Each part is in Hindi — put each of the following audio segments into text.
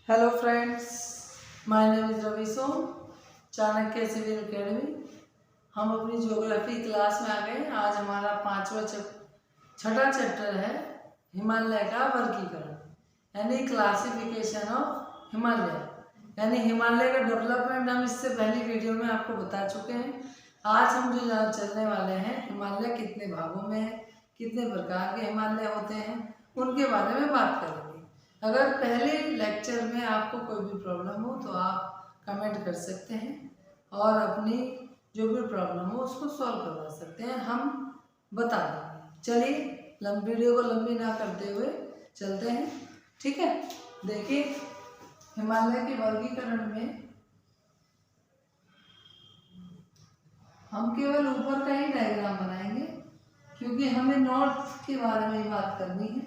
Hello friends, my name is Ravi Som, Chanakya civil academy. हम अपनी ज्योग्राफी क्लास में आ गए। आज हमारा छठा चैप्टर है हिमालय का वर्गीकरण, यानी क्लासिफिकेशन ऑफ हिमालय, यानी हिमालय का डेवलपमेंट हम इससे पहली वीडियो में आपको बता चुके हैं। आज हम जो यहाँ चलने वाले हैं, हिमालय कितने भागों में है, कितने प्रकार के हिमालय होते हैं, उनके बारे में बात करेंगे। अगर पहले लेक्चर में आपको कोई भी प्रॉब्लम हो तो आप कमेंट कर सकते हैं और अपनी जो भी प्रॉब्लम हो उसको सॉल्व करवा सकते हैं, हम बता देंगे। चलिए वीडियो को लंबी ना करते हुए चलते हैं, ठीक है। देखिए, हिमालय के वर्गीकरण में हम केवल ऊपर का ही डायग्राम बनाएंगे क्योंकि हमें नॉर्थ के बारे में ही बात करनी है।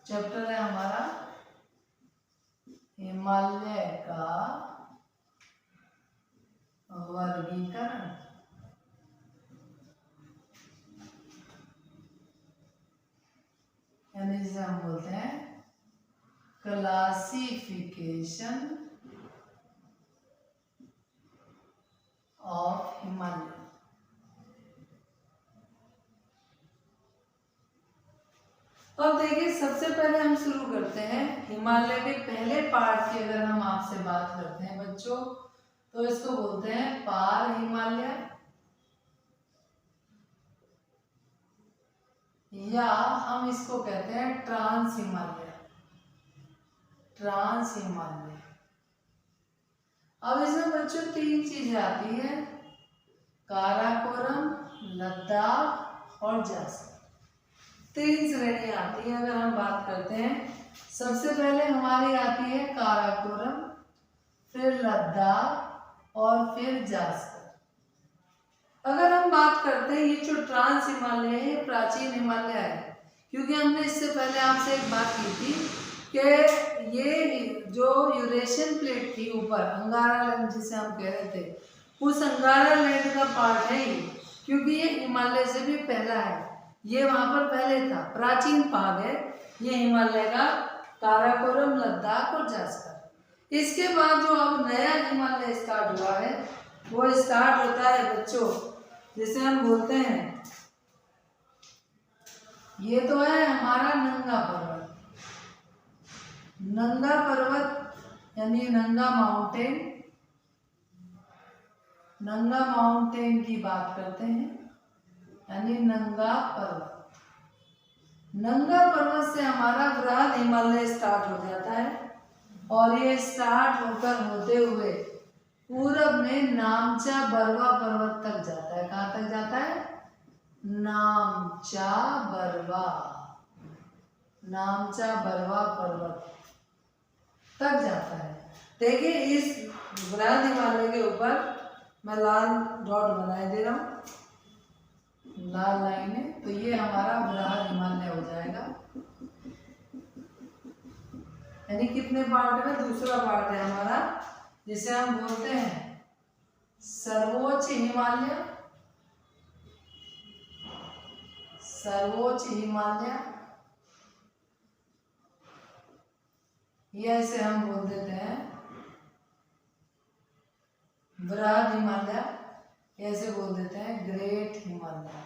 चैप्टर है हमारा हिमालय का वर्गीकरण, यानी जिसे हम बोलते हैं क्लासिफिकेशन ऑफ हिमालय। अब देखिए, सबसे पहले हम शुरू करते हैं हिमालय के पहले पार्ट की। अगर हम आपसे बात करते हैं बच्चों, तो इसको बोलते हैं पार हिमालय, या हम इसको कहते हैं ट्रांस हिमालय। ट्रांस हिमालय। अब इसमें बच्चों तीन चीजें आती हैं, काराकोरम, लद्दाख और जासर। तीन श्रेणियां आती हैं। अगर हम बात करते हैं, सबसे पहले हमारी आती है काराकोरम, फिर लद्दाख और फिर जासर। अगर हम बात करते हैं, ये जो ट्रांस हिमालय है ये प्राचीन हिमालय है, क्योंकि हमने इससे पहले आपसे एक बात की थी कि ये जो यूरेशियन प्लेट थी ऊपर, अंगारा लैंड जिसे हम कह रहे थे, उस अंगारा लैंड का पार्ट है ये, क्योंकि ये हिमालय से भी पहला है। ये वहां पर पहले था, प्राचीन भाग है ये हिमालय का, काराकोरम, लद्दाख और जासकर। इसके बाद जो अब नया हिमालय स्टार्ट हुआ है, वो स्टार्ट होता है बच्चों, जिसे हम बोलते हैं, ये तो है हमारा नंगा पर्वत। नंगा पर्वत यानी नंगा माउंटेन। नंगा माउंटेन की बात करते हैं, यानी नंगा पर्वत। नंगा पर्वत से हमारा बृहद हिमालय स्टार्ट हो जाता है, और ये स्टार्ट होकर होते हुए पूरब में नामचा बरवा पर्वत तक जाता है। कहाँ तक जाता है? नामचा बरवा। नामचा बरवा पर्वत तक जाता है। देखिए, इस बृहद हिमालय के ऊपर मैं लाल डॉट बनाए दे रहा हूँ, लाल लाइन है, तो ये हमारा बृहद हिमालय हो जाएगा। यानी कितने पार्ट में? दूसरा पार्ट है हमारा, जिसे हम बोलते हैं सर्वोच्च हिमालय। सर्वोच्च हिमालय, या इसे हम बोल देते हैं बृहद हिमालय, ऐसे बोल देते हैं ग्रेट हिमालय।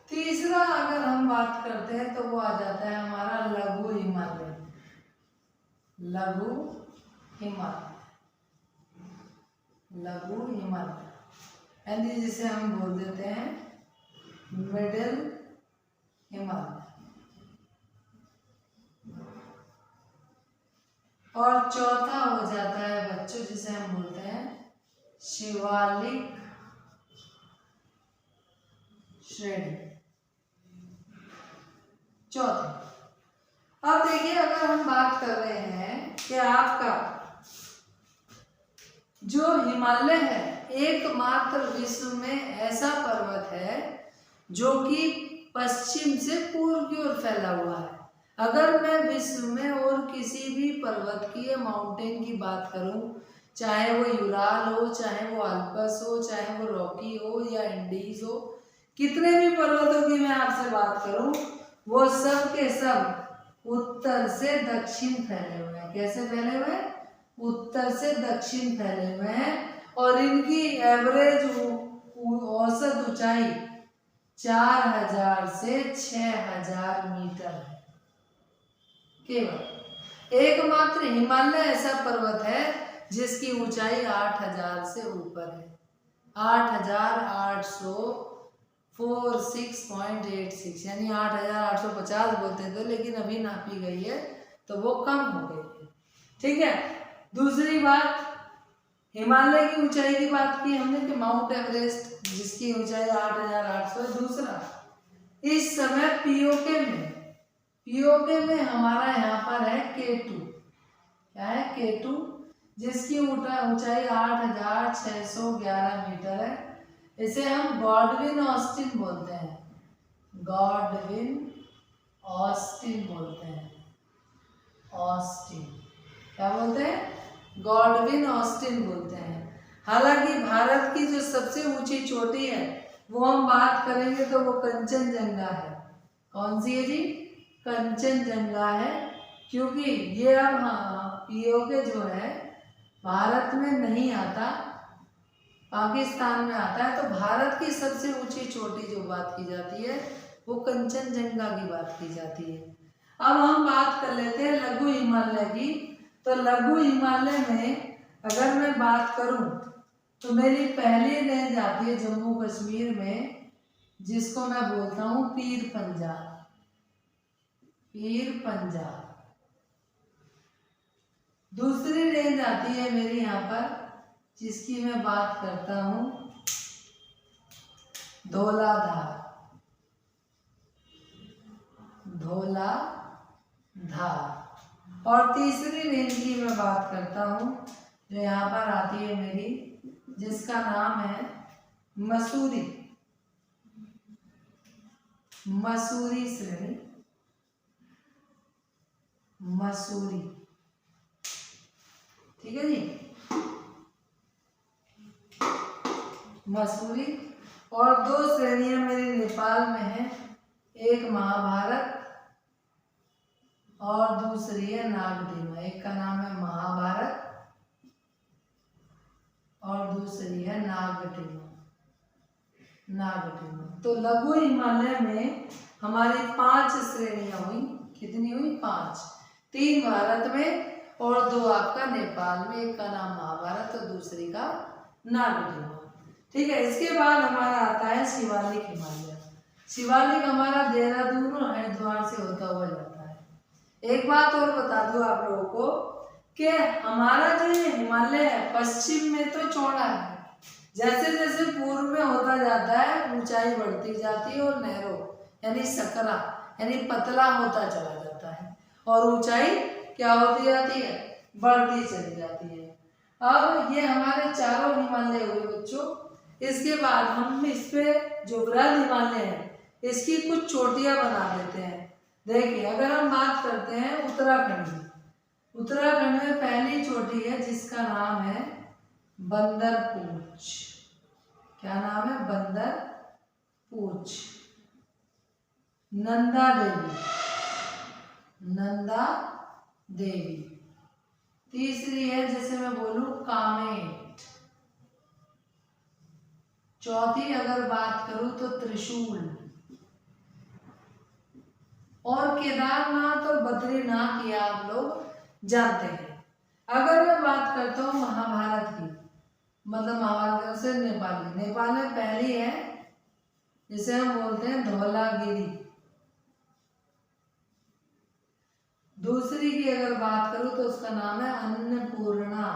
तीसरा अगर हम बात करते हैं तो वो आ जाता है हमारा लघु हिमालय। लघु हिमालय, लघु हिमालय, यानी जिसे हम बोल देते हैं मिडिल हिमालय। और चौथा हो जाता है बच्चों, जिसे हम बोलते हैं शिवालिक श्रेणी। चौथा। अब देखिए, अगर हम बात कर रहे हैं कि आपका जो हिमालय है एकमात्र विश्व में ऐसा पर्वत है जो कि पश्चिम से पूर्व की ओर फैला हुआ है। अगर मैं विश्व में और किसी भी पर्वत की या माउंटेन की बात करूं, चाहे वो यूराल हो, चाहे वो अल्पस हो, चाहे वो रॉकी हो या इंडीज हो, कितने भी पर्वतों की मैं आपसे बात करूं, वो सब के सब उत्तर से दक्षिण फैले हुए हैं। कैसे फैले हुए हैं? उत्तर से दक्षिण फैले हुए हैं। और इनकी एवरेज औसत ऊंचाई 4000 से 6000 मीटर है। केवल एकमात्र हिमालय ऐसा पर्वत है जिसकी ऊंचाई 8000 से ऊपर है। 8846.86 यानी 8850 बोलते थे, लेकिन अभी नापी गई है तो वो कम हो गई है। ठीक है। दूसरी बात, हिमालय की ऊंचाई की बात की हमने कि माउंट एवरेस्ट जिसकी ऊंचाई 8800 है। दूसरा, इस समय पीओके में हमारा यहाँ पर है K2। क्या है? K2, जिसकी ऊंचाई 8611 मीटर है। इसे हम गॉडविन ऑस्टिन बोलते हैं। गॉडविन ऑस्टिन बोलते हैं। ऑस्टिन क्या बोलते हैं? गॉडविन ऑस्टिन बोलते हैं। हालांकि भारत की जो सबसे ऊंची चोटी है वो हम बात करेंगे तो वो कंचनजंगा है। कौन सी है जी? कंचनजंगा है। क्योंकि ये अब पीओके जो है भारत में नहीं आता, पाकिस्तान में आता है। तो भारत की सबसे ऊंची चोटी जो बात की जाती है वो कंचनजंगा की बात की जाती है। अब हम बात कर लेते हैं लघु हिमालय की। तो लघु हिमालय में अगर मैं बात करूं तो मेरी पहली रेंज आती है जम्मू कश्मीर में, जिसको मैं बोलता हूं पीर पंजाब। पीर पंजाब। दूसरी रेंज आती है मेरी यहाँ पर, जिसकी मैं बात करता हूं धौलाधार। और तीसरी रेंज की मैं बात करता हूं जो यहाँ पर आती है मेरी, जिसका नाम है मसूरी। मसूरी श्रेणी। मसूरी। ठीक है जी, मसूरी। और दो श्रेणियां मेरी नेपाल में है, एक महाभारत और दूसरी है नागदेवा। एक का नाम है महाभारत और दूसरी है नागदेवा। तो लघु हिमालय में हमारी 5 श्रेणियां हुई। कितनी हुई? 5। 3 भारत में और 2 आपका नेपाल में। एक का नाम महाभारत और दूसरी का नागदेवा। ठीक है। इसके बाद हमारा आता है शिवालिक हिमालय। शिवालिक हमारा देहरादून और हरिद्वार से होता हुआ जाता है। एक बात और बता दूं आप लोगों को कि हमारा जो ये हिमालय है पश्चिम में तो चौड़ा है, जैसे जैसे पूर्व में होता जाता है ऊंचाई बढ़ती जाती है और नैरो यानी सकरा यानी पतला होता चला जाता है और ऊंचाई क्या होती जाती है? बढ़ती चली जाती है। अब ये हमारे चारों हिमालय हुए बच्चों। इसके बाद हम इस पे जो वृहद हिमालय है इसकी कुछ चोटियां बना देते हैं। देखिए, अगर हम बात करते हैं उत्तराखंड की, उत्तराखंड में पहली चोटी है जिसका नाम है बंदरपूछ। क्या नाम है? बंदरपूछ। नंदा देवी। नंदा देवी। तीसरी है जैसे मैं बोलूं कामेट। चौथी अगर बात करूं तो त्रिशूल। और केदारनाथ और बद्रीनाथ ये आप लोग जानते हैं। अगर मैं बात करता हूँ महाभारत की, मतलब महाभारत से नेपाल में पहली है जिसे हम बोलते हैं धौलागिरी। दूसरी की अगर बात करूं तो उसका नाम है अन्नपूर्णा।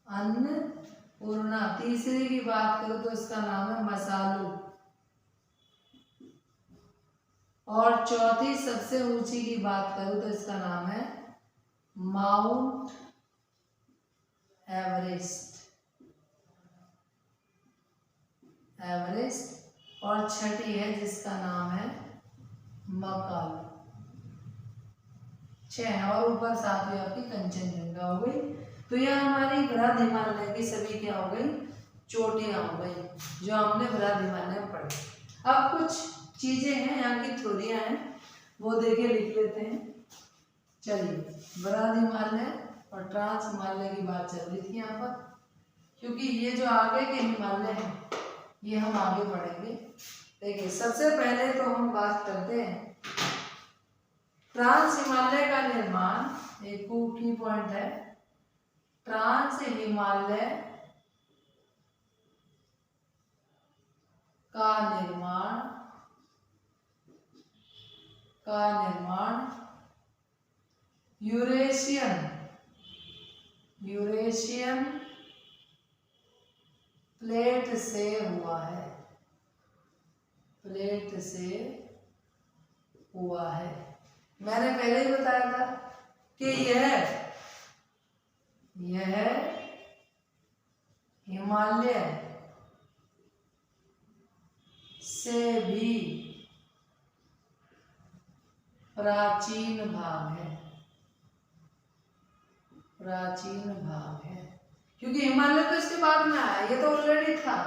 अन्नपूर्णा। तीसरी की बात करूं तो उसका नाम है मसालू। और चौथी सबसे ऊंची की बात करूं तो इसका नाम है माउंट एवरेस्ट, एवरेस्ट। और छठी है जिसका नाम है मकालू। 6 और ऊपर 7वीं आपकी कंचनजंगा हो गई। तो यह हमारी बृहद हिमालय की सभी क्या हो गई, चोटियां हो गई जो हमने बृहद हिमालय में पढ़ी। अब कुछ चीजें हैं यहाँ की थ्योरियां हैं, वो देखिए लिख लेते हैं। चलिए, बृहद हिमालय और ट्रांस हिमालय की बात चल रही थी यहाँ पर, क्योंकि ये जो आगे के हिमालय हैं ये हम आगे बढ़ेंगे। देखिए, सबसे पहले तो हम बात करते हैं ट्रांस हिमालय का निर्माण। एक की पॉइंट है, ट्रांस हिमालय का निर्माण यूरेशियन प्लेट से हुआ है, मैंने पहले ही बताया था कि यह हिमालय से भी प्राचीन भाग है, क्योंकि हिमालय तो इसके बाद में आया, ये तो ऑलरेडी था।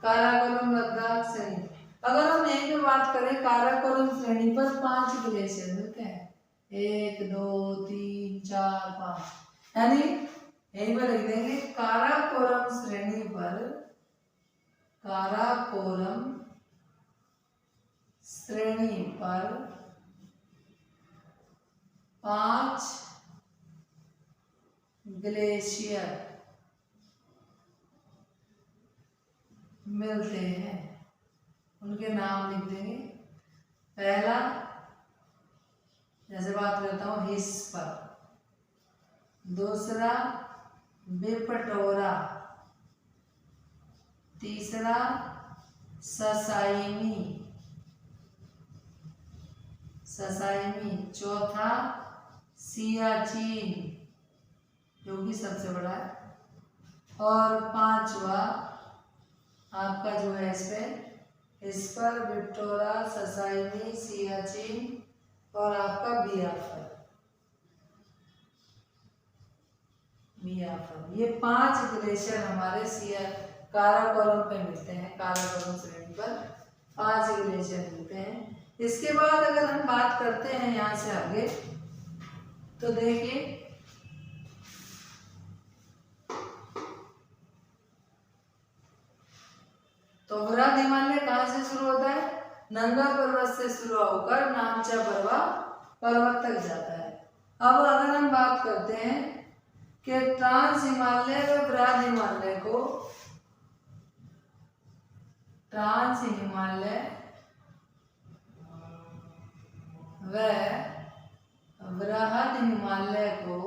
काराकोरम, लद्दाख, श्रेणी। अगर हम यहीं पे बात करें, काराकोरम श्रेणी पर 5 ग्लेशियर मिलते हैं, 1 2 3 4 5, यानी यहीं पर लिख देंगे काराकोरम श्रेणी पर 5 ग्लेशियर मिलते हैं। उनके नाम लिख देंगे। पहला, जैसे बात करता हूँ हिस्पर, दूसरा बिपटोरा, तीसरा ससाइमी, चौथा सियाचिन जो कि सबसे बड़ा है, और 5वां आपका जो है इस पर विक्टोरा, ससाइमी, सियाचिन और आपका बियाफर। ये 5 ग्लेशियर हमारे काराकोरम पे मिलते हैं। काराकोरम श्रेणी पर 5 ग्लेशियर मिलते हैं। इसके बाद अगर हम बात करते हैं यहाँ से आगे, तो देखिए तो बृहद हिमालय कहाँ से शुरू होता है? नंगा पर्वत से शुरू होकर नामचा पर्वत तक जाता है। अब अगर हम बात करते हैं कि ट्रांस हिमालय व बृहद हिमालय को, ट्रांस हिमालय व बृहद हिमालय को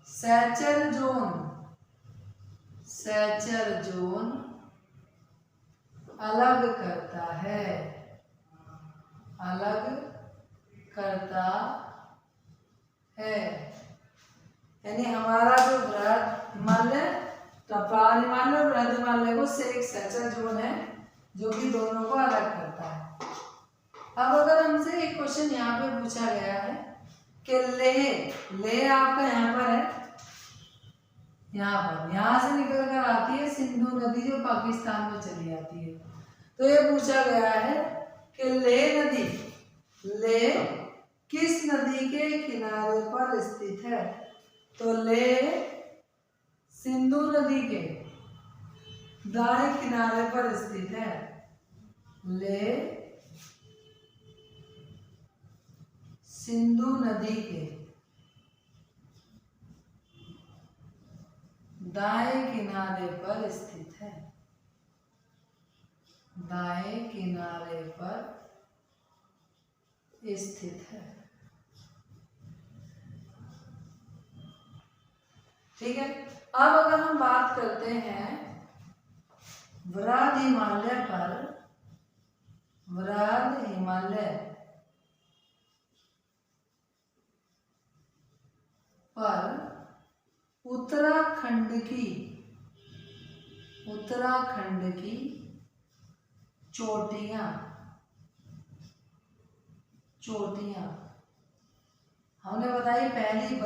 सैचर जोन अलग करता है। यानी हमारा जो बृहद हिमालय, प्राण हिमालय और बृहद हिमालय को से एक सैचर जोन है जो कि दोनों को अलग करता है। अब अगर हमसे एक क्वेश्चन यहाँ पे पूछा गया है कि लेह आपका यहाँ पर है, यहाँ से निकल कर आती है सिंधु नदी जो पाकिस्तान में चली जाती है। तो ये पूछा गया है कि लेह किस नदी के किनारे पर स्थित है? तो लेह सिंधु नदी के दाएं किनारे पर स्थित है। लेह सिंधु नदी के दाएं किनारे पर स्थित है। दाएं किनारे पर स्थित है। ठीक है। अब अगर हम बात करते हैं बृहद हिमालय पर, बृहद हिमालय पर उत्तराखंड की चोटियां हमने बताई। पहली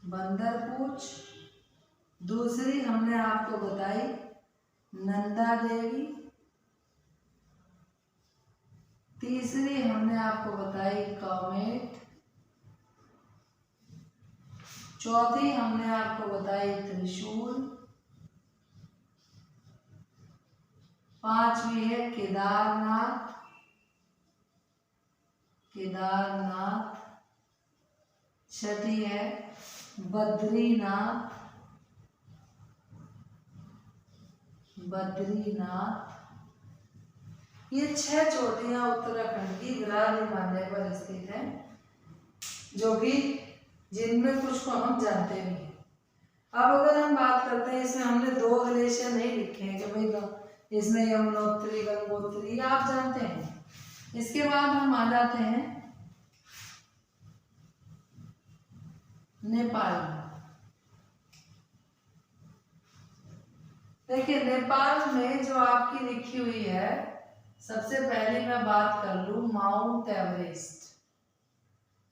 बंदरपूछ, दूसरी हमने आपको बताई नंदा देवी, तीसरी हमने आपको बताई कॉमेट, चौथी हमने आपको बताई त्रिशूल, पांचवी है केदारनाथ, छठी है बद्रीनाथ, ये 6 चोटियां उत्तराखंड की विरार हिमालय पर स्थित हैं, जो कि जिनमें कुछ को हम जानते भी हैं। अब अगर हम बात करते हैं, इसमें हमने 2 ग्लेशियर नहीं लिखे हैं कि भाई इसमें यमुनोत्री, गंगोत्री, आप जानते हैं। इसके बाद हम आ जाते हैं नेपाल में। देखिए नेपाल में जो आपकी लिखी हुई है, सबसे पहले मैं बात कर लूं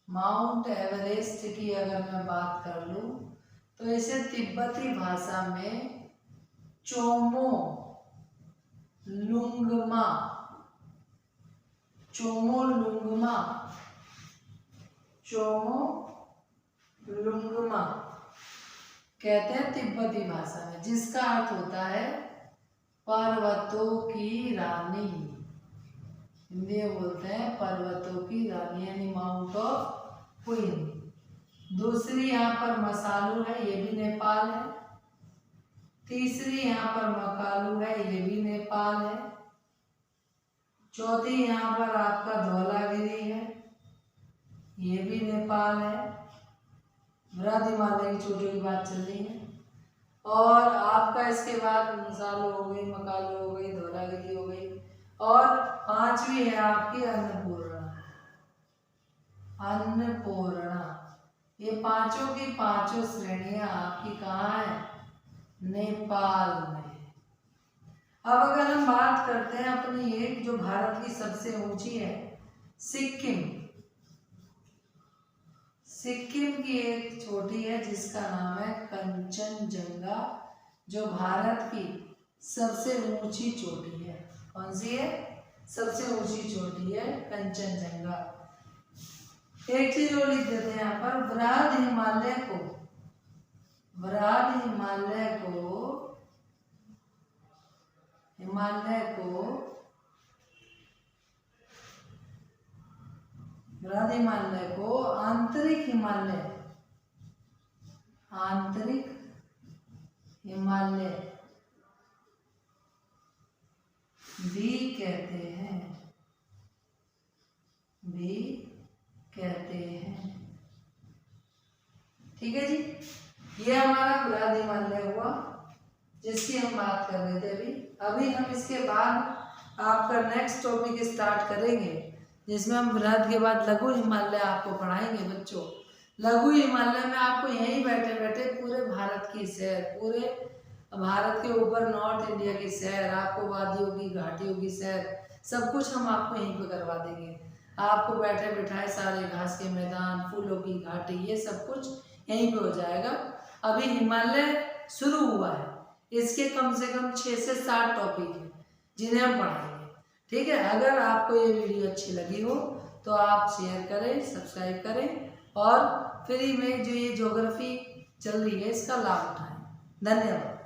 माउंट एवरेस्ट की अगर मैं बात कर लूं तो इसे तिब्बती भाषा में चोमो लुंगमा कहते हैं तिब्बती भाषा में, जिसका अर्थ होता है पर्वतों की रानी। हिंदी में बोलते हैं पर्वतों की रानी, यानी माउंट ऑफ क्वीन। दूसरी यहाँ पर मसालू है, ये भी नेपाल है। तीसरी यहाँ पर मकालू है, ये भी नेपाल है। चौथी यहाँ पर आपका धौलागिरी है, ये भी नेपाल है। विरार हिमालय की चोटियों की बात चल रही है। और आपका इसके बाद मसालू हो गई, मकालू हो गई, धौलागिरी हो गई, और पांचवी है आपकी अन्नपूर्णा। ये पांचों की पांचों श्रेणियां आपकी कहाँ है? नेपाल में। अब अगर हम बात करते हैं अपनी एक जो भारत की सबसे ऊंची है, सिक्किम की एक चोटी है जिसका नाम है कंचनजंगा, जो भारत की सबसे ऊंची चोटी है। कौन सी है? सबसे ऊंची चोटी है कंचनजंगा। एक चीज और लिख देते हैं यहाँ पर, विरार हिमालय को आंतरिक हिमालय भी कहते हैं। ठीक है जी, ये हमारा विरार हिमालय हुआ जिसकी हम बात कर रहे थे अभी हम इसके बाद आपका नेक्स्ट टॉपिक स्टार्ट करेंगे, जिसमें हम विरार के बाद लघु हिमालय आपको पढ़ाएंगे बच्चों। लघु हिमालय में आपको यहीं बैठे बैठे पूरे भारत की सैर, पूरे भारत के ऊपर नॉर्थ इंडिया की सैर, आपको वादियों की, घाटियों की सैर, सब कुछ हम आपको यहीं पे करवा देंगे। आपको बैठे बिठाए सारे घास के मैदान, फूलों की घाटी, ये सब कुछ यहीं पे हो जाएगा। अभी हिमालय शुरू हुआ है, इसके कम से कम 6 से 7 टॉपिक हैं जिन्हें हम पढ़ाएंगे। ठीक है, अगर आपको ये वीडियो अच्छी लगी हो तो आप शेयर करें, सब्सक्राइब करें, और फ्री में जो ये ज्योग्राफी चल रही है इसका लाभ उठाएं। धन्यवाद।